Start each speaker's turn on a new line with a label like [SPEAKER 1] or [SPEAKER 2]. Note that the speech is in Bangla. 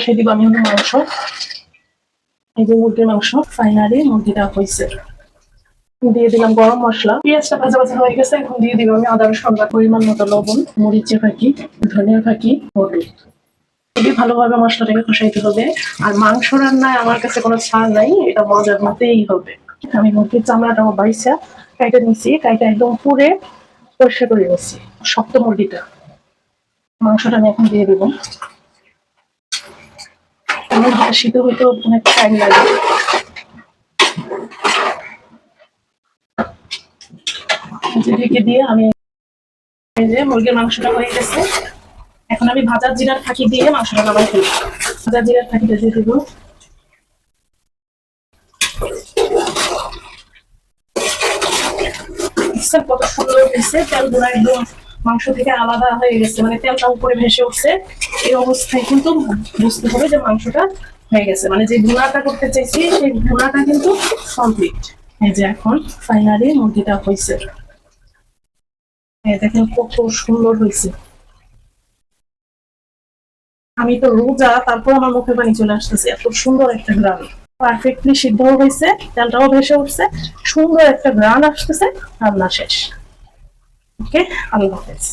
[SPEAKER 1] বসিয়ে দিব আমি মাংস। এই যে মুরগির মাংস ফাইনালি মুরগিটা হয়েছে। দিয়ে দিলাম গরম মশলা, পেঁয়াজটা ভাজা ভাজা হয়ে গেছে। এখন দিয়ে দিব আমি আদা রসুন বাটা, পরিমাণ মতো লবণ, মরিচের ফাঁকি, ধনিয়া ফাঁকি, হলুদ। খুবই ভালোভাবে মশলাটাকে কষাইতে হবে। আর মাংস রান্নায় আমার কাছে কোনো ছাড় নাই, এটা মজার মতেই হবে। আমি মুরগির চামড়াটাও বাইসা কাইটা নিচ্ছি, কাইটা একদম পুড়ে পরিষ্কার করে নিচ্ছি। শক্ত মুরগিটা, মাংসটা আমি এখন দিয়ে দেবো। সিদ্ধ হইতে অনেক টাইম লাগে। ঢেকে দিয়ে আমি এই যে মুরগির মাংসটা হয়ে গেছে। এখন আমি ভাজা জিরার ফাঁকি দিয়ে মাংসটা নামাই ফেলবো। ভাজা জিরার ফাঁকিটা দিয়ে দেবো। কত সুন্দর হয়েছে, তেলগুলো একদম মাংস থেকে আলাদা হয়ে গেছে, মানে তেলটা উপরে ভেসে উঠছে। এই অবস্থায় কিন্তু বুঝতে হবে যে মাংসটা হয়ে গেছে, মানে যে ভুনাটা করতে চাইছি সেই ভুনাটা কিন্তু কমপ্লিট। এই যে এখন ফাইনালি মুরগিটা হয়েছে, দেখেন কত সুন্দর হয়েছে। আমি তো রোজা, তারপর আমার মুখে পানি চলে আসতেছে, এত সুন্দর একটা গ্রান। পারফেক্টলি সিদ্ধ হয়েছে, তেলটাও ভেসে উঠছে, সুন্দর একটা গ্রান আসতেছে। রান্না শেষ। ওকে, আল্লাহ হাফেজ।